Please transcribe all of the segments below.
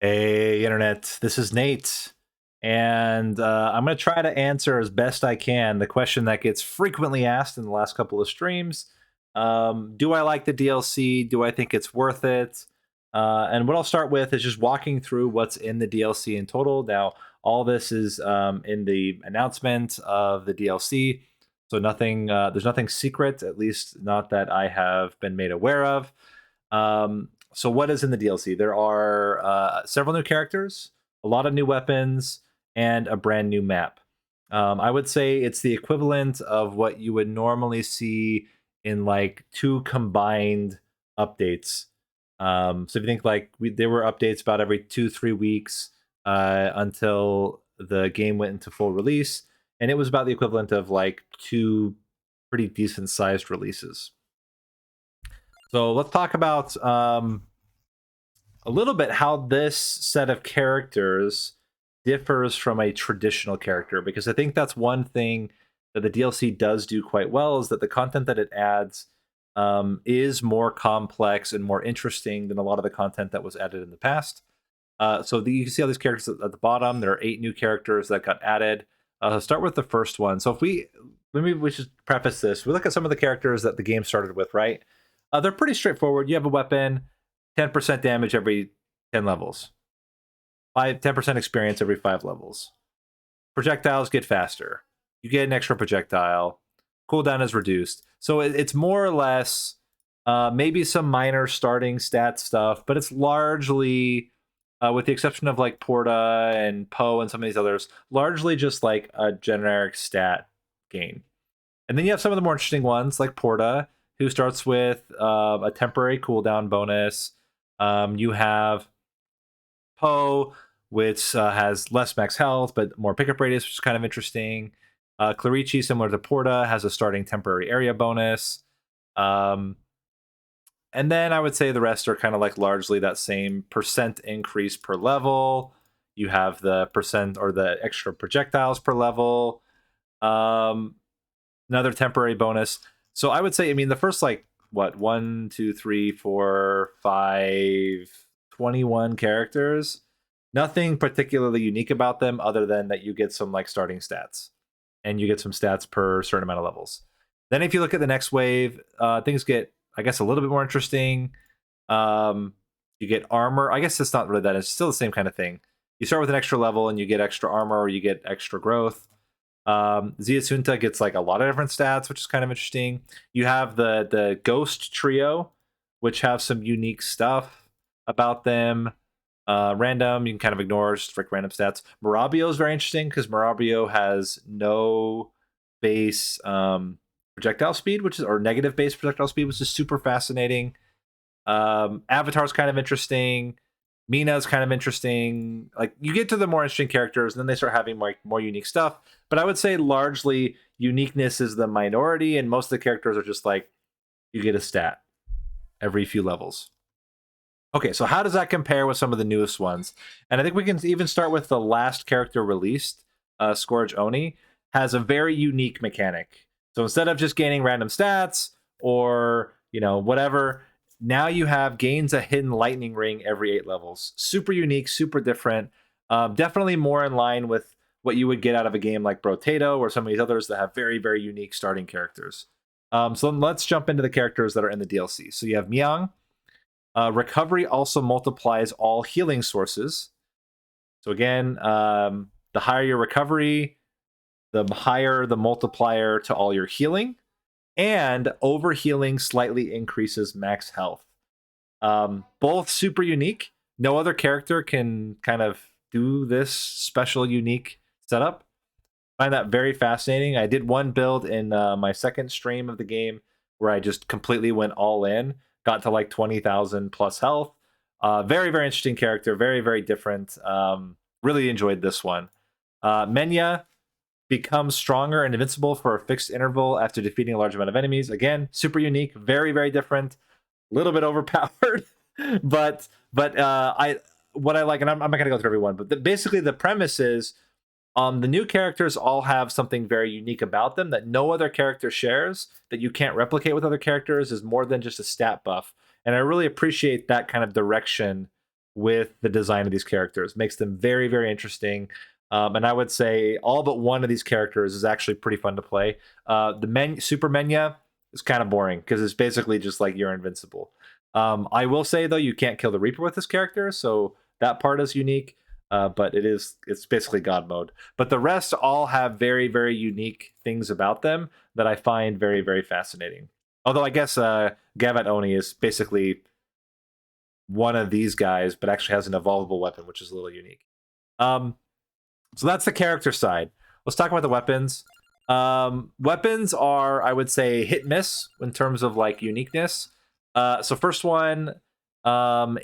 Hey, Internet, this is Nate, and I'm going to try to answer as best I can the question that gets frequently asked in the last couple of streams. Do I like the DLC? Do I think it's worth it? And what I'll start with is just walking through what's in the DLC in total. Now, all this is in the announcement of the DLC, so there's nothing secret, at least not that I have been made aware of. So what is in the DLC? There are several new characters, a lot of new weapons, and a brand new map. I would say it's the equivalent of what you would normally see in like two combined updates. So if you think like there were updates about every 2-3 weeks until the game went into full release, and it was about the equivalent of like two pretty decent sized releases. So let's talk about a little bit how this set of characters differs from a traditional character, because I think that's one thing that the DLC does do quite well is that the content that it adds is more complex and more interesting than a lot of the content that was added in the past. You can see all these characters at the bottom. There are 8 new characters that got added. Start with the first one. So if we maybe we should preface this. We look at some of the characters that the game started with, right? They're pretty straightforward. You have a weapon, 10% damage every 10 levels, 10% experience every 5 levels. Projectiles get faster. You get an extra projectile. Cooldown is reduced. So it's more or less maybe some minor starting stat stuff, but it's largely, with the exception of like Porta and Poe and some of these others, largely just like a generic stat gain. And then you have some of the more interesting ones like Porta, who starts with a temporary cooldown bonus. You have Poe, which has less max health but more pickup radius, which is kind of interesting. Clarici, similar to Porta, has a starting temporary area bonus. And then I would say the rest are kind of like largely that same percent increase per level. You have the percent or the extra projectiles per level. Another temporary bonus. So I would say, I mean, the first like what 1, 2, 3, 4, 5, 21 characters. Nothing particularly unique about them other than that you get some like starting stats and you get some stats per certain amount of levels. Then if you look at the next wave, things get, I guess, a little bit more interesting. You get armor. I guess it's not really that. It's still the same kind of thing. You start with an extra level and you get extra armor or you get extra growth. Ziasunta gets like a lot of different stats, which is kind of interesting. You have the Ghost Trio, which have some unique stuff about them. Random, you can kind of ignore just strict random stats. Marabio is very interesting because Marabio has no base projectile speed, which is or negative base projectile speed, which is super fascinating. Avatar's kind of interesting. Mina's kind of interesting. Like you get to the more interesting characters, and then they start having more unique stuff. But I would say largely uniqueness is the minority, and most of the characters are just like you get a stat every few levels. Okay, so how does that compare with some of the newest ones? And I think we can even start with the last character released, Scourge Oni, has a very unique mechanic. So instead of just gaining random stats or whatever, now you have gains a hidden lightning ring every 8 levels. Super unique, super different. Definitely more in line with what you would get out of a game like Brotato or some of these others that have very, very unique starting characters. So let's jump into the characters that are in the DLC. So you have Miang. Recovery also multiplies all healing sources. So again, the higher your recovery, the higher the multiplier to all your healing. And overhealing slightly increases max health. Both super unique. No other character can kind of do this special, unique setup. I find that very fascinating. I did one build in my second stream of the game where I just completely went all in, got to like 20,000 plus health. Very, very interesting character. Very, very different. Really enjoyed this one. Menya becomes stronger and invincible for a fixed interval after defeating a large amount of enemies. Again, super unique, very, very different, a little bit overpowered, but I what I like, and I'm not going to go through everyone, but basically the premise is the new characters all have something very unique about them that no other character shares, that you can't replicate with other characters, is more than just a stat buff. And I really appreciate that kind of direction with the design of these characters. Makes them very, very interesting. And I would say all but one of these characters is actually pretty fun to play. The Super Menya is kind of boring because it's basically just like you're invincible. I will say though, you can't kill the Reaper with this character, so that part is unique. But it's basically God mode. But the rest all have very, very unique things about them that I find very, very fascinating. Although I guess Gavat Oni is basically one of these guys, but actually has an evolvable weapon, which is a little unique. So that's the character side. Let's talk about the weapons. Weapons are, I would say, hit miss in terms of like uniqueness. So first one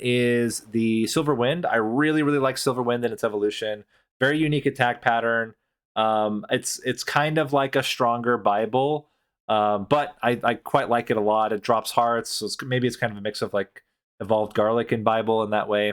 is the Silver Wind. I really, really like Silver Wind and its evolution. Very unique attack pattern. It's kind of like a stronger Bible, but I quite like it a lot. It drops hearts, so maybe it's kind of a mix of like evolved garlic and Bible in that way.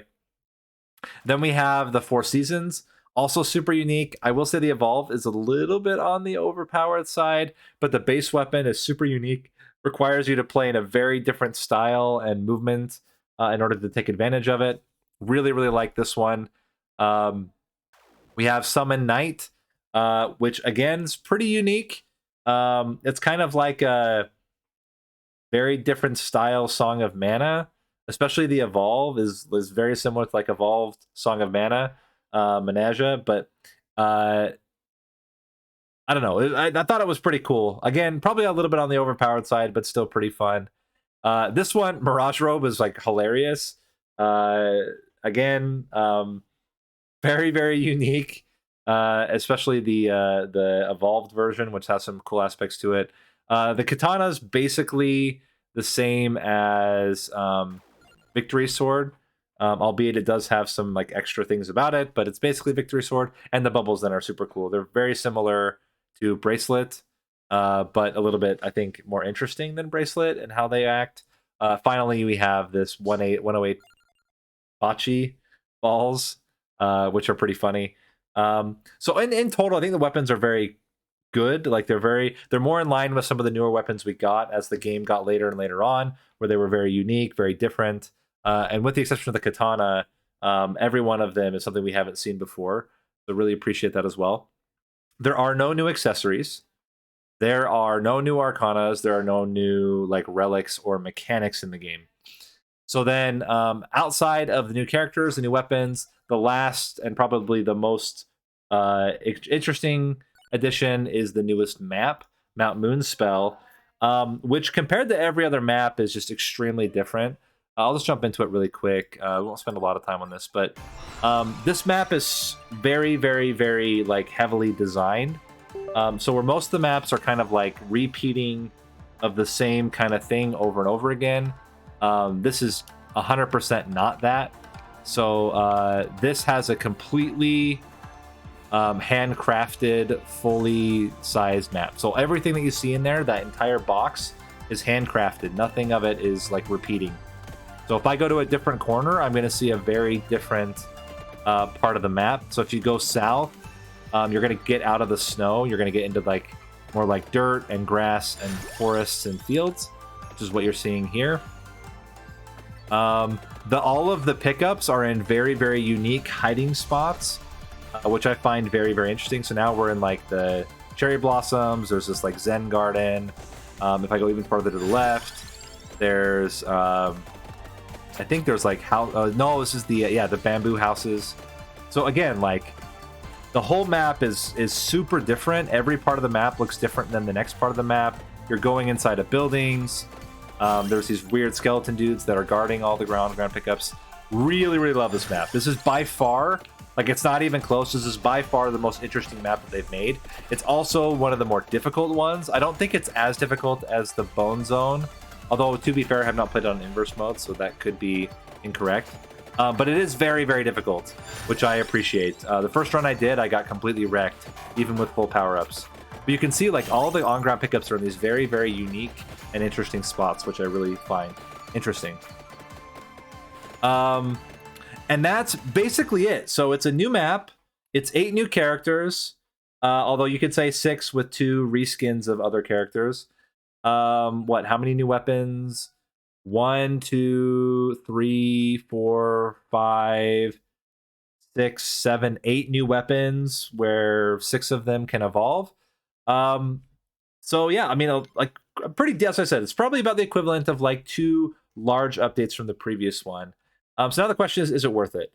Then we have the Four Seasons, also super unique. I will say the evolve is a little bit on the overpowered side, but the base weapon is super unique. Requires you to play in a very different style and movement in order to take advantage of it. Really, really like this one. We have Summon Knight, which again is pretty unique. It's kind of like a very different style Song of Mana. Especially the evolve is very similar to like evolved Song of Mana, Menaja, but I don't know. I thought it was pretty cool. Again, probably a little bit on the overpowered side, but still pretty fun. This one, Mirage Robe, is like hilarious. Again, very, very unique. Especially the evolved version, which has some cool aspects to it. The katana's basically the same as Victory Sword, albeit it does have some like extra things about it, but it's basically Victory Sword, and the bubbles then are super cool. They're very similar to Bracelet, but a little bit, I think, more interesting than Bracelet and how they act. Finally, we have this 108 Bachi balls, which are pretty funny. So in total, I think the weapons are very good. Like they're more in line with some of the newer weapons we got as the game got later and later on, where they were very unique, very different. And with the exception of the katana, every one of them is something we haven't seen before. So really appreciate that as well. There are no new accessories. There are no new arcanas. There are no new like relics or mechanics in the game. So then, outside of the new characters, the new weapons, the last and probably the most interesting addition is the newest map, Mount Moonspell, which compared to every other map is just extremely different. I'll just jump into it really quick. We won't spend a lot of time on this, but this map is very, very, very like heavily designed. So where most of the maps are kind of like repeating of the same kind of thing over and over again, this is 100% not that. So this has a completely handcrafted, fully sized map. So everything that you see in there, that entire box, is handcrafted. Nothing of it is like repeating. So if I go to a different corner, I'm going to see a very different part of the map. So if you go south, you're going to get out of the snow. You're going to get into like more like dirt and grass and forests and fields, which is what you're seeing here. All of the pickups are in very, very unique hiding spots, which I find very, very interesting. So now we're in like the cherry blossoms. There's this like Zen garden. If I go even farther to the left, there's I think there's like no, this is the bamboo houses. So again, like the whole map is super different. Every part of the map looks different than the next part of the map. You're going inside of buildings. There's these weird skeleton dudes that are guarding all the ground pickups. Really, really love this map. This is by far, like it's not even close. This is by far the most interesting map that they've made. It's also one of the more difficult ones. I don't think it's as difficult as the Bone Zone. Although, to be fair, I have not played on inverse mode, so that could be incorrect. But it is very, very difficult, which I appreciate. The first run I did, I got completely wrecked, even with full power-ups. But you can see, like, all the on-ground pickups are in these very, very unique and interesting spots, which I really find interesting. And that's basically it. So it's a new map. It's 8 new characters, although you could say 6 with 2 reskins of other characters. How many new weapons? 1, 2, 3, 4, 5, 6, 7, 8 new weapons, where 6 of them can evolve. Um, so yeah, I mean, like pretty. As I said, it's probably about the equivalent of like 2 large updates from the previous one. So now the question is it worth it?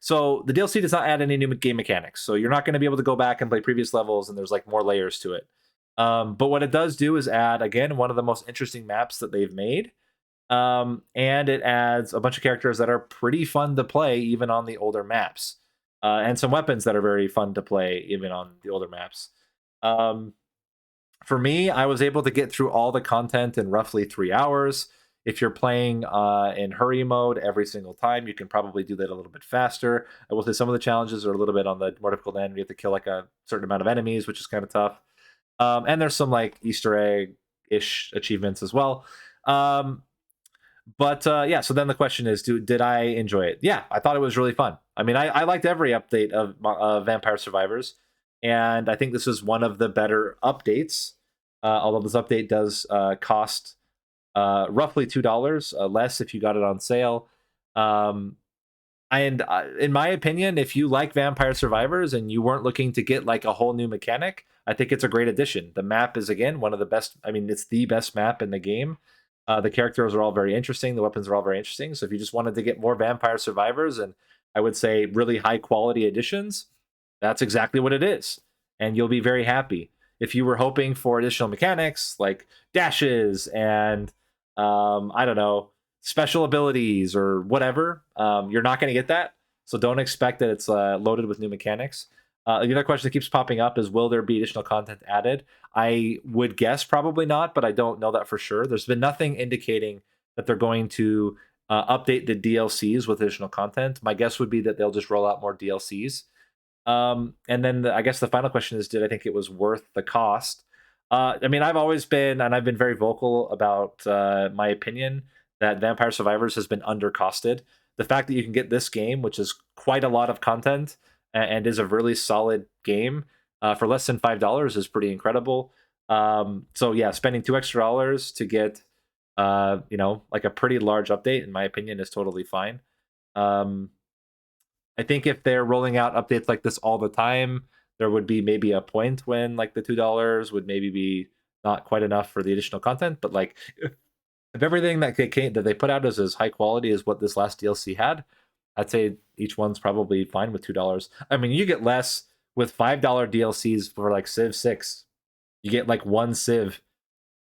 So the DLC does not add any new game mechanics, so you're not going to be able to go back and play previous levels, and there's like more layers to it. But what it does do is add again one of the most interesting maps that they've made. And it adds a bunch of characters that are pretty fun to play even on the older maps, and some weapons that are very fun to play even on the older maps. Um, for me, I was able to get through all the content in roughly 3 hours. If you're playing in hurry mode every single time, you can probably do that a little bit faster. I will say some of the challenges are a little bit on the more difficult end. You have to kill like a certain amount of enemies, which is kind of tough. And there's some like Easter egg ish achievements as well. But yeah, so then the question is, did I enjoy it? Yeah, I thought it was really fun. I mean, I liked every update of Vampire Survivors, and I think this is one of the better updates. Although this update does cost roughly $2 less if you got it on sale. Um, and in my opinion, if you like Vampire Survivors and you weren't looking to get like a whole new mechanic, I think it's a great addition. The map is again one of the best. I mean, it's the best map in the game. The characters are all very interesting. The weapons are all very interesting. So if you just wanted to get more Vampire Survivors and I would say really high quality additions, that's exactly what it is. And you'll be very happy. If you were hoping for additional mechanics like dashes and I don't know, special abilities or whatever, you're not going to get that. So don't expect that it's loaded with new mechanics. The other question that keeps popping up is, will there be additional content added? I would guess probably not, but I don't know that for sure. There's been nothing indicating that they're going to update the DLCs with additional content. My guess would be that they'll just roll out more DLCs. And then I guess the final question is, did I think it was worth the cost? I mean, I've been very vocal about my opinion that Vampire Survivors has been undercosted. The fact that you can get this game, which is quite a lot of content and is a really solid game for less than $5 is pretty incredible. So yeah, spending $2 extra to get like a pretty large update, in my opinion, is totally fine. I think if they're rolling out updates like this all the time, there would be maybe a point when like the $2 would maybe be not quite enough for the additional content. But like if everything that they put out is as high quality as what this last DLC had, I'd say each one's probably fine with $2. I mean, you get less with $5 DLCs for like Civ 6. You get like one Civ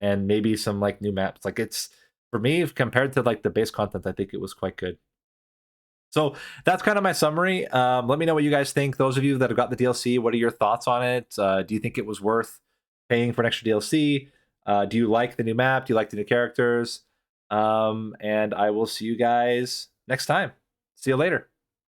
and maybe some like new maps. Like it's for me compared to like the base content, I think it was quite good. So that's kind of my summary. Let me know what you guys think. Those of you that have got the DLC, what are your thoughts on it? Do you think it was worth paying for an extra DLC? Do you like the new map? Do you like the new characters? And I will see you guys next time. See you later.